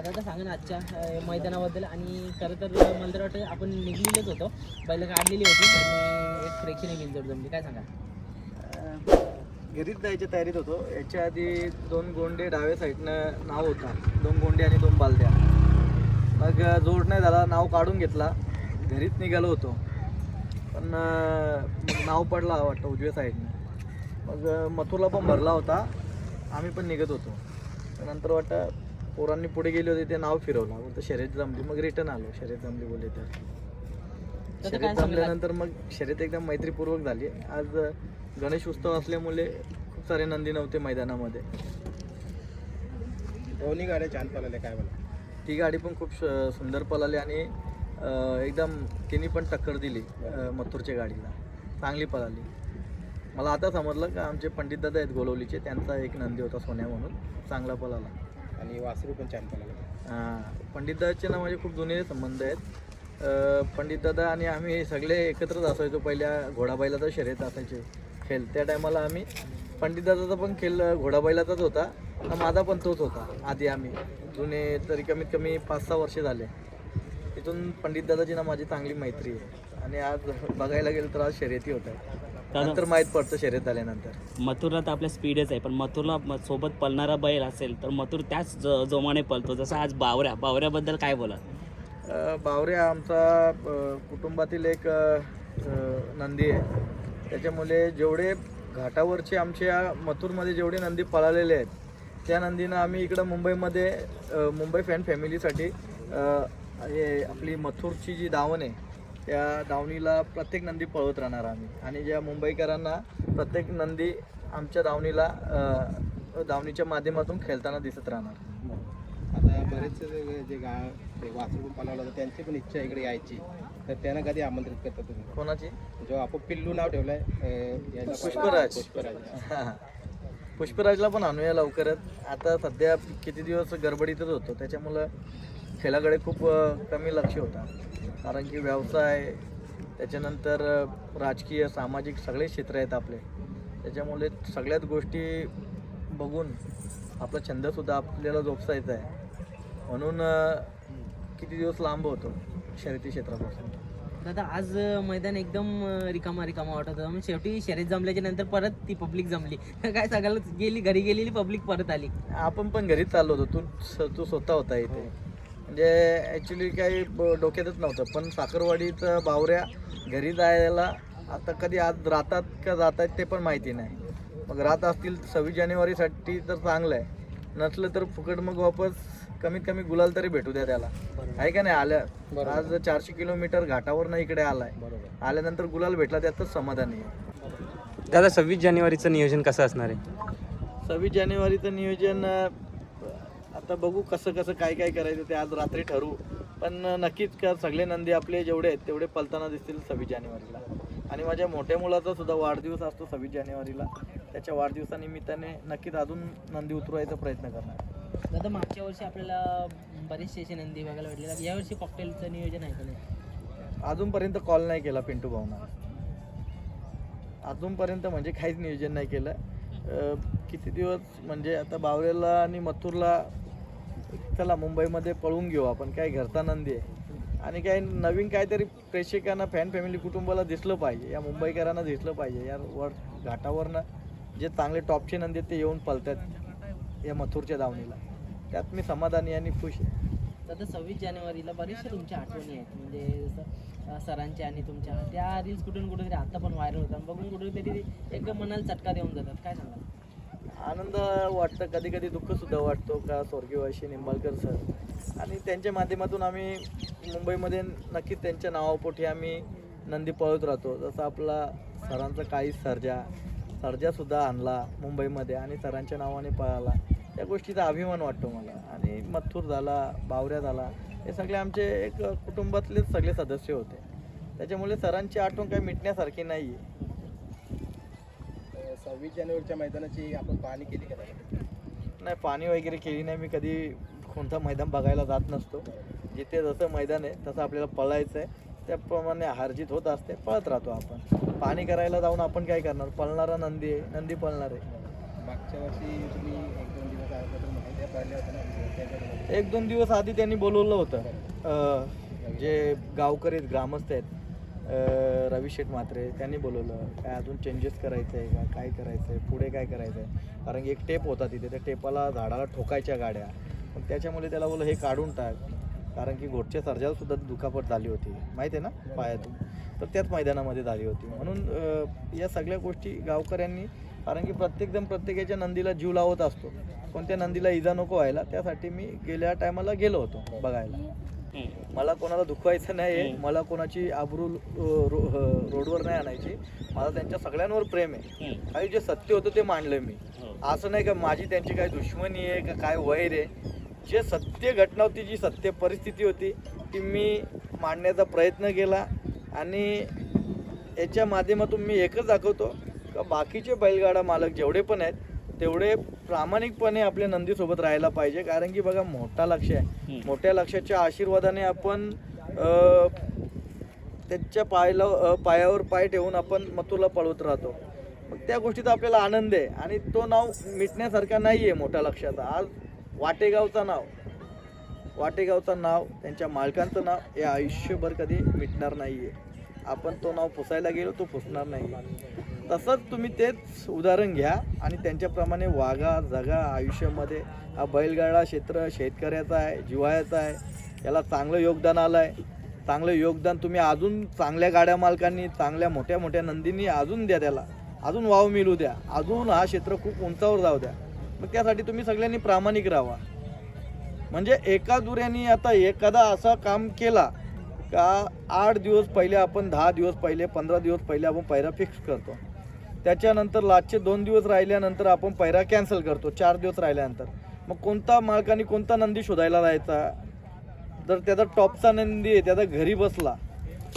आता सांगा ना आजच्या मैदानाबद्दल. आणि खरं तर मला तर वाटतं आपण निघलेलेच होतो, बैल काढलेली होती आणि एक प्रेक्षणीय बिंजोड जमली. काय सांगा? घरीच जायच्या तयारीत होतो. याच्या आधी 2 गोंडे डाव्या साईडनं नाव होता, 2 गोंडे आणि 2 बालद्या. मग जोड नाही झाला, नाव काढून घेतला, घरीच निघालो होतो. पण मग नाव पडला वाटतं उजव्या साईडनं. मग मथुरला पण भरला होता, आम्ही पण निघत होतो. नंतर वाटतं पोरांनी पुढे गेले होते, ते नाव फिरवलं, तर शर्यत जमली. मग रिटर्न आलो, शर्यत जमली बोलले तर. शर्यत जमल्यानंतर मग शर्यत एकदम मैत्रीपूर्वक झाली. आज गणेश उत्सव असल्यामुळे खूप सारे नंदी नव्हते मैदानामध्ये. दोन्ही गाड्या छान पळाल्या, काय बोला? ती गाडी पण खूप सुंदर पळाली आणि एकदम तिने पण टक्कर दिली मथुरच्या गाडीला, चांगली पळाली. मला आता समजलं का आमचे पंडित दादा आहेत गोलवलीचे, त्यांचा एक नंदी होता सोन्या म्हणून, चांगला पळाला. आणि वासरू पण छान पळाला. पंडित दादाचे ना माझे खूप जुने संबंध आहेत. पंडित दादा आणि आम्ही सगळे एकत्रच असायचो. पहिल्या घोडाबैलाचा शर्यत असायचे खेळ. त्या टायमाला आम्ही पंडित दादाचा पण खेळ घोडाबैलाचाच होता, आणि माझा पण तोच होता. आधी आम्ही जुने तरी कमीत कमी 5-6 वर्षे झाले. तिथून पंडित दादाची ना माझी चांगली मैत्री आहे. आणि आज बघायला गेलं तर आज शर्यती होत आहे, नंतर माहीत पडतं शर्यत झाल्यानंतर. मथुरला तर आपल्या स्पीडच आहे, पण मथुरला सोबत पळणारा बैल असेल तर मथुर त्याच जोमाने पळतो. जसं आज बावऱ्याबद्दल काय बोला? बावऱ्या आमचा कुटुंबातील एक नंदी आहे. त्याच्यामुळे जेवढे घाटावरचे आमच्या मथुरमध्ये जेवढे नंदी पळालेले आहेत, त्या नंदीनं आम्ही इकडं मुंबईमध्ये मुंबई फॅन फॅमिलीसाठी हे आपली मथुरची जी दावण आहे, त्या दावणीला प्रत्येक नंदी पळवत राहणार आम्ही. आणि ज्या मुंबईकरांना प्रत्येक नंदी आमच्या दावणीला दावणीच्या माध्यमातून खेळताना दिसत राहणार. आता बरेच जे वासरू पळावलं होतं त्यांची पण इच्छा इकडे यायची, तर त्यांना कधी आमंत्रित करता तुम्ही? कोणाची? जो आपण पिल्लू नाव ठेवलंय पुष्पराज. पुष्पराजला पण आणूया लवकरच. आता सध्या किती दिवस गडबडीतच होतो, त्याच्यामुळं खेळाकडे खूप कमी लक्ष होता. कारण की व्यवसाय, त्याच्यानंतर राजकीय सामाजिक सगळे क्षेत्र आहेत आपले, त्याच्यामुळे सगळ्याच गोष्टी बघून आपला छंदसुद्धा आपल्याला जोपासायचा आहे. म्हणून किती दिवस लांब होतो शर्यती क्षेत्रापासून. दादा आज मैदान एकदम रिकामा वाटत होतं. मग शेवटी शर्यत जमल्याच्या नंतर परत ती पब्लिक जमली. काय सगळं गेली, घरी गेलेली पब्लिक परत आली. आपण पण घरीच चाललो होतो, तू स्वतः होता इथे. म्हणजे ॲक्च्युली काही डोक्यातच नव्हतं. पण साखरवाडीचं बावऱ्या घरी जायला आता कधी आज राहतात का जात आहेत ते पण माहिती नाही. मग राहत असतील 26 जानेवारीसाठी तर चांगलं आहे, नसलं तर फुकट मग वापस कमीत कमी गुलाल तरी भेटू द्या त्याला, आहे का नाही? आल्या आज 400 किलोमीटर घाटावरनं इकडे आलाय, आल्यानंतर गुलाल भेटला त्यातच समाधान आहे. दादा 26 जानेवारीचं नियोजन कसं असणार आहे? 26 जानेवारीचं नियोजन आता बघू कसं काय करायचं ते आज रात्री ठरवू. पण नक्कीच का सगळे नंदी आपले जेवढे आहेत तेवढे पलताना दिसतील 26 जानेवारीला. आणि माझ्या मोठ्या मुलाचा सुद्धा वाढदिवस असतो 26 जानेवारीला. त्याच्या वाढदिवसानिमित्ताने नक्कीच अजून नंदी उतरवायचा प्रयत्न करणार. दादा मागच्या वर्षी आपल्याला बरेचसे नंदी बघायला भेटले, यावर्षी कॉकटेलचं नियोजन आहे का नाही? अजूनपर्यंत कॉल नाही केला पिंटू भाऊना, अजूनपर्यंत म्हणजे काहीच नियोजन नाही केलं. किती दिवस म्हणजे आता बावऱ्याला आणि मथुरला चला मुंबईमध्ये पळवून घेऊ आपण, काय घरचा नंदी आहे. आणि काय नवीन काहीतरी प्रेक्षकांना, फॅन फॅमिली कुटुंबाला दिसलं पाहिजे, या मुंबईकरांना दिसलं पाहिजे. या घाटावरनं जे चांगले टॉपचे नंदी आहेत ते येऊन पळतात या मथुरच्या दावणीला, त्यात मी समाधानी आणि खुश आहे. दादा 26 जानेवारीला बरेचशा तुमच्या आठवणी आहेत, म्हणजे जसं सरांच्या आणि तुमच्या, त्या रील्स कुठून आता पण व्हायरल होतात, बघून कुठेतरी एक मनाला चटका देऊन जातात. काय सांगाल? आनंद वाटतं, कधी कधी दुःखसुद्धा वाटतो का स्वर्गीय निंबाळकर सर आणि त्यांच्या माध्यमातून आम्ही मुंबईमध्ये नक्कीच त्यांच्या नावापोटी आम्ही नंदी पळत राहतो. जसं आपला सरांचा काही सर्जासुद्धा आणला मुंबईमध्ये आणि सरांच्या नावाने पळाला, त्या गोष्टीचा अभिमान वाटतो मला. आणि मथुर झाला, बावऱ्या झाला, हे सगळे आमचे एक कुटुंबातलेच सगळे सदस्य होते, त्याच्यामुळे सरांची आठवण काही मिटण्यासारखी नाही आहे. 26 जानेवारीच्या मैदानाची आपण पाहणी केली का नाही? पाणी वगैरे केली नाही. मी कधी कोणतं मैदान बघायला जात नसतो. जिथे जसं मैदान आहे तसं आपल्याला पळायचं आहे, त्याप्रमाणे हारजीत होत असते, पळत राहतो आपण. पाणी करायला जाऊन आपण काय करणार? पळणारा नंदी आहे, नंदी पळणार आहे. मागच्या वर्षी तुम्ही 1-2 दिवस अगोदर म्हणाले काढल्या होत्या ना त्याच्याकडे 1-2 दिवस आधी त्यांनी बोलवलं होतं. जे गावकरी ग्रामस्थ आहेत, रवी शेठ म्हात्रे, त्यांनी बोलवलं. काय अजून चेंजेस करायचं आहे का, काय करायचं आहे, पुढे काय करायचं आहे. कारण की एक टेप होता तिथे, त्या टेपाला झाडाला ठोकायच्या गाड्या, मग त्याच्यामुळे त्याला बोललं हे काढून टाक. कारण की घोटच्या सर्जाला सुद्धा दुखापत झाली होती, माहिती आहे ना, पायातून. तर त्याच मैदानामध्ये झाली होती. म्हणून या सगळ्या गोष्टी गावकऱ्यांनी, कारण की प्रत्येकजण प्रत्येकाच्या नंदीला जीव लावत असतो, कोणत्या नंदीला इजा नको व्हायला, त्यासाठी मी गेल्या टायमाला गेलो होतो बघायला. मला कोणाला दुखवायचं नाही आहे, मला कोणाची आबरू रोडवर नाही आणायची. मला त्यांच्या सगळ्यांवर प्रेम आहे. काही जे सत्य होतं ते मांडलं मी. असं नाही का माझी त्यांची काय दुश्मनी आहे का काय वैर आहे. जे सत्य घटना होती, जी सत्य परिस्थिती होती, ती मी मांडण्याचा प्रयत्न केला. आणि याच्या माध्यमातून मी एकच दाखवतो का बाकीचे बैलगाडा मालक जेवढे पण आहेत तेवढे प्रामाणिकपणे आपल्या नंदीसोबत राहायला पाहिजे. कारण की बघा, मोठा लक्ष आहे, मोठ्या लक्षाच्या आशीर्वादाने आपण त्याच्या पायावर पाय ठेवून आपण मथुरला पळवत राहतो. मग त्या गोष्टीचा आपल्याला आनंद आहे. आणि तो नाव मिटण्यासारखा नाही आहे मोठ्या लक्षाचा. आज वाटेगावचं नाव, त्यांच्या मालकांचं नाव हे आयुष्यभर कधी मिटणार नाही आहे. आपण तो नाव पुसायला गेलो, तो पुसणार नाही. तसंच तुम्ही तेच उदाहरण घ्या आणि त्यांच्याप्रमाणे वागा, जगा आयुष्यामध्ये. हा बैलगाडा क्षेत्र शेतकऱ्याचा आहे, जिव्हाळ्याचा आहे. याला चांगलं योगदान आलं आहे. चांगलं योगदान तुम्ही अजून चांगल्या गाड्या मालकांनी, चांगल्या मोठ्या मोठ्या नंदींनी अजून द्या, त्याला अजून वाव मिळू द्या, अजून हा क्षेत्र खूप उंचावर जाऊ द्या. मग त्यासाठी तुम्ही सगळ्यांनी प्रामाणिक राहा. म्हणजे एका दुऱ्याने आता एखादा असं काम केला का 8 दिवस पहिले आपण, 10 दिवस पहिले, 15 दिवस पहिले आपण पैरा फिक्स करतो. त्याच्यानंतर लास्टचे 2 दिवस राहिल्यानंतर आपण पैरा कॅन्सल करतो 4 दिवस राहिल्यानंतर. मग कोणता मालकाने कोणता नंदी शोधायला जायचा. जर त्याचा टॉपचा नंदी आहे, त्याचा घरी बसला,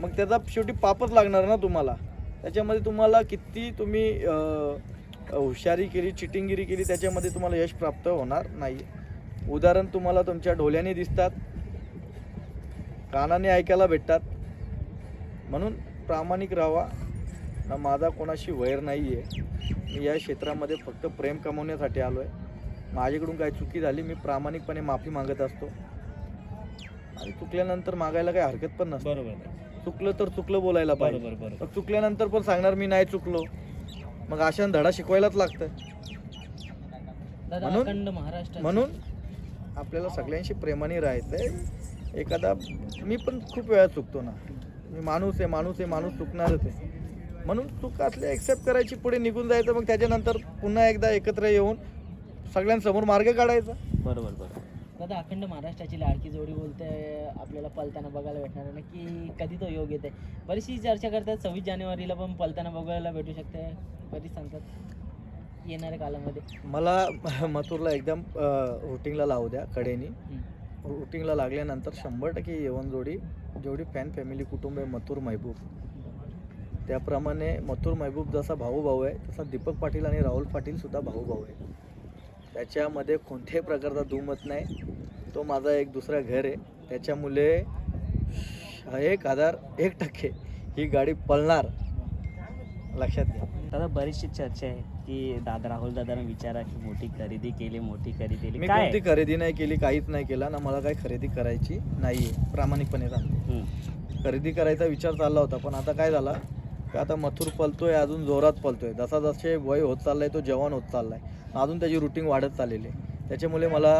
मग त्याचा शेवटी पापच लागणार ना तुम्हाला. त्याच्यामध्ये तुम्हाला किती तुम्ही हुशारी केली, चिटिंगगिरी केली, त्याच्यामध्ये तुम्हाला यश प्राप्त होणार नाही. उदाहरण तुम्हाला तुमच्या डोळ्याने दिसतात, कानाने ऐकायला भेटतात. म्हणून प्रामाणिक राहा. ना माझा कोणाशी वैर नाही आहे. मी या क्षेत्रामध्ये फक्त प्रेम कमवण्यासाठी आलो आहे. माझ्याकडून काही चुकी झाली, मी प्रामाणिकपणे माफी मागत असतो. आणि चुकल्यानंतर मागायला काही हरकत पण नसते. बरोबर. चुकलं तर चुकलं बोलायला पाहिजे. बरोबर. मग चुकल्यानंतर पण सांगणार मी नाही चुकलो. मग अशा धडा शिकवायलाच लागतं. दादा, अखंड महाराष्ट्र म्हणून आपल्याला सगळ्यांशी प्रेमाने राहायचं आहे. एखादा, मी पण खूप वेळा चुकतो ना, मी माणूस चुकणारच आहे. म्हणून चूक असले एक्सेप्ट करायची, पुढे निघून जायचं. मग त्याच्यानंतर पुन्हा एकदा एकत्र येऊन सगळ्यांसमोर मार्ग काढायचा. बरोबर. दादा, अखंड महाराष्ट्राची लाडकी जोडी बोलते आपल्याला पलताना बघायला भेटणार आहे. नक्की कधी तो योग येते? बरीचशी चर्चा करतात 26 जानेवारीला पण पलताना बघायला भेटू शकते, बरीच सांगतात येणाऱ्या कालामध्ये. मला मथुरला एकदम रुटिंगला लावू द्या कडेनी. रुटिंगला लागल्यानंतर 100% येऊन जोडी, जेवढी फॅन फॅमिली कुटुंब आहे मथुर महबूब, त्याप्रमाणे मथुर महबूब जसा भाऊ आहे, तसा दीपक पाटील आणि राहुल पाटील सुद्धा भाऊ आहे. त्याच्यामध्ये कोणत्याही प्रकारचा दुमत नाही. तो माझा एक दुसरा घर आहे. त्याच्यामुळे 1001% ही गाडी पळणार, लक्षात घ्या. दादा, बरीचशी चर्चा आहे की राहुल दादांना विचारा की मोठी खरेदी केली. मी कोणती खरेदी नाही केली, काहीच नाही केला ना. मला काही खरेदी करायची नाही आहे, प्रामाणिकपणे सांगतो. खरेदी करायचा विचार चालला होता, पण आता काय झाला की आता मथुर पळतोय, अजून जोरात पळतोय. जसा जसे वय होत चाललाय, तो जवान होत चाललाय, अजून त्याची रुटीन वाढत चाललेली आहे. त्याच्यामुळे मला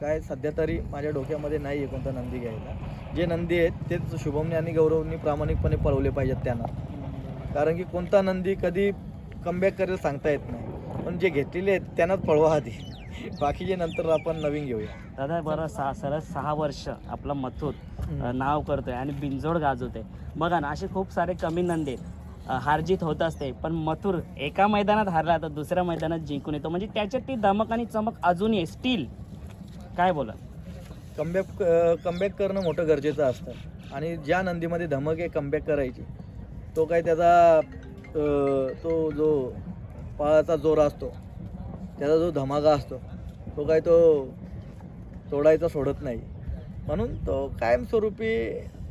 काय सध्या तरी माझ्या डोक्यामध्ये नाही आहे कोणता नंदी घ्यायला. जे नंदी आहेत तेच शुभमने आणि गौरवनी प्रामाणिकपणे पळवले पाहिजेत त्यांना. कारण की कोणता नंदी कधी कमबॅक करेल सांगता येत नाही. पण जे घेतलेले आहेत त्यांनाच पळवा आधी, बाकीचे नंतर आपण नवीन घेऊया. दादा, बरं, सरळ 6 वर्ष आपला मथुर नाव करतोय आणि बिनजोड गाजवतोय. बघा ना, असे खूप सारे कमी नंदी हारजीत होत असते, पण मथुर एका मैदानात हारला तर दुसऱ्या मैदानात जिंकून येतो. म्हणजे त्याच्यात ती धमक आणि चमक अजूनही आहे स्टील. काय बोला? कमबॅक करणं मोठं गरजेचं असतं. आणि ज्या नंदीमध्ये धमक आहे कमबॅक करायची, तो काय त्याचा तो जो पळाचा जोर असतो, त्याचा जो धमाका असतो, तो काय तो तोडायचा सोडत नाही. म्हणून तो कायमस्वरूपी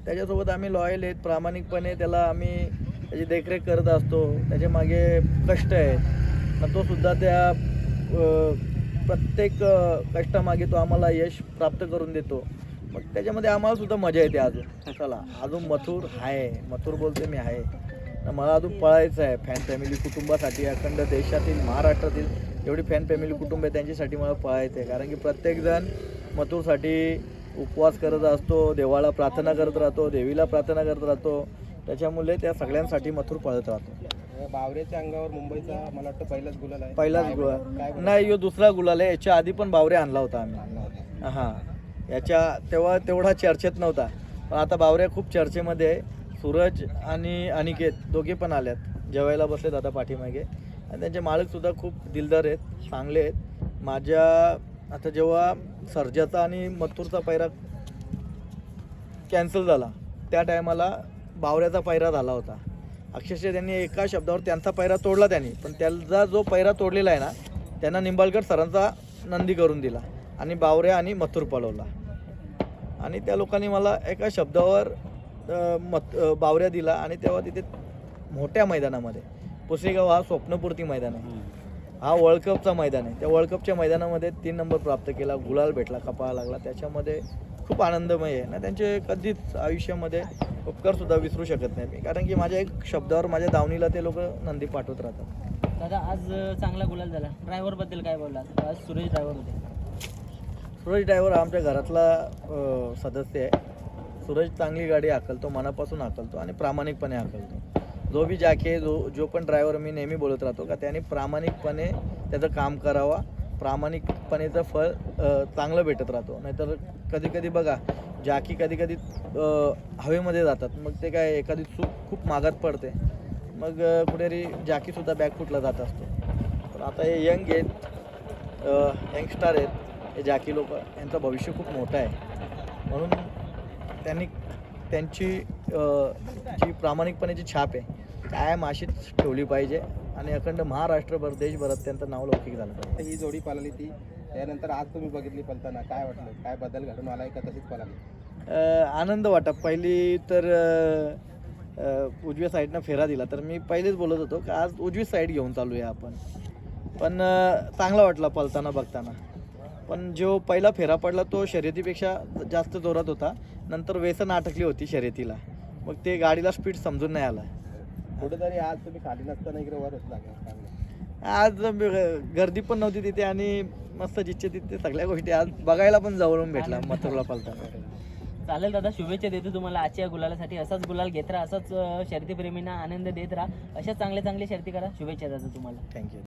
त्याच्यासोबत आम्ही लॉयल आहेत. प्रामाणिकपणे त्याला आम्ही त्याची देखरेख करत असतो. त्याच्या मागे कष्ट आहेत. मग तो सुद्धा त्या प्रत्येक कष्टामागे तो आम्हाला यश प्राप्त करून देतो. मग त्याच्यामध्ये आम्हाला सुद्धा मजा येते. अजून चला अजून मथुर आहे, मथुर बोलते मी आहे, मला अजून पळायचं आहे. फॅन फॅमिली कुटुंबासाठी अखंड देशातील महाराष्ट्रातील जेवढी फॅन फॅमिली कुटुंब आहे त्यांच्यासाठी मला पळायचं आहे. कारण की प्रत्येकजण मथुरसाठी उपवास करत असतो, देवाला प्रार्थना करत राहतो, देवीला प्रार्थना करत राहतो. त्याच्यामुळे त्या सगळ्यांसाठी मथुर पळत राहतो. बावऱ्याच्या अंगावर मुंबईचा मला वाटतं पहिलाच गुलाल आहे. पहिलाच गुलाल नाही, ह्यो दुसरा गुलाल आहे. याच्या आधी पण बावरे आणला होता आम्ही. हां, याच्या तेव्हा तेवढा चर्चेत नव्हता, पण आता बावऱ्या खूप चर्चेमध्ये आहे. सूरज आणि अनिकेत दोघे पण आल्यात, जेवायला बसलेत आता पाठीमागे. आणि त्यांचे मालकसुद्धा खूप दिलदार आहेत, चांगले आहेत. माझ्या आता जेव्हा सर्जाचा आणि मथुरचा पैरा कॅन्सल झाला त्या टायमाला बावऱ्याचा पैरा झाला होता. अक्षरशः त्यांनी एका शब्दावर त्यांचा पैरा तोडला त्यांनी, पण त्याचा जो पैरा तोडलेला आहे ना त्यांना निंबाळकर सरांचा नंदी करून दिला आणि बावऱ्या आणि मथुर पळवला. आणि त्या लोकांनी मला एका शब्दावर बावऱ्या दिला. आणि तेव्हा तिथे मोठ्या मैदानामध्ये, पुसेगाव हा स्वप्नपूर्ती मैदान आहे, हा वर्ल्ड कपचा मैदान आहे. त्या वर्ल्ड कपच्या मैदानामध्ये 3 नंबर प्राप्त केला, गुलाल भेटला, कपाळा लागला. त्याच्यामध्ये खूप आनंदमय आहे ना. त्यांचे कधीच आयुष्यामध्ये उपकारसुद्धा विसरू शकत नाही मी, कारण की माझ्या एक शब्दावर माझ्या दावणीला ते लोक नंदी पाठवत राहतात. दादा आज चांगला गुलाल झाला. ड्रायव्हरबद्दल काय बोलला? आज सुरेश ड्रायव्हर होते. सूरज ड्रायव्हर आमच्या घरातला सदस्य आहे. सूरज चांगली गाडी हाकलतो, मनापासून हाकलतो आणि प्रामाणिकपणे हाकलतो. जो बी जॅके जो पण ड्रायव्हर मी नेहमी बोलत राहतो का त्याने प्रामाणिकपणे त्याचं काम करावा. प्रामाणिकपणेचं फळ चांगलं भेटत राहतो. नाहीतर कधी कधी बघा जॅकी कधी कधी हवेमध्ये जातात, मग ते काय एखादी चूक खूप मागात पडते, मग कुठेतरी जॅकीसुद्धा बॅकफुटला जात असतो. पण आता हे यंग आहेत, यंगस्टार आहेत हे जॅकी लोक, यांचं भविष्य खूप मोठं आहे. म्हणून त्यांनी त्यांची जी प्रामाणिकपणेची छाप आहे कायम अशीच ठेवली पाहिजे आणि अखंड महाराष्ट्रभर देशभरात त्यांचं नाव लौकिक झालं पाहिजे. ही जोडी पळाली ती, त्यानंतर आज तुम्ही बघितली पळताना काय वाटलं? काय बदल घडून आलाय का तशीच पळाली? आनंद वाटा. पहिली तर उजव्या साईडनं फेरा दिला तर मी पहिलेच बोलत होतो की आज उजवी साईड घेऊन चालू आहे आपण, पण चांगला वाटला पळताना बघताना. पण जो पहिला फेरा पडला तो शर्यतीपेक्षा जास्त जोरात होता. नंतर व्यसन अटकली होती शर्यतीला, मग ते गाडीला स्पीड समजून नाही आला. कुठेतरी आज तुम्ही खाली नसताना इकडे वरच लागला. आज गर्दी पण नव्हती तिथे आणि मस्त जिच्छे तिथे सगळ्या गोष्टी आज बघायला पण जवळून भेटला मथुरला पळताना. चालेल दादा, शुभेच्छा देतो तुम्हाला आजच्या गुलालासाठी. असाच गुलाल घेत राहा, असाच शर्यतीप्रेमींना आनंद देत राहा, अशाच चांगल्या शर्यती करा. शुभेच्छा दादा तुम्हाला. थँक्यू.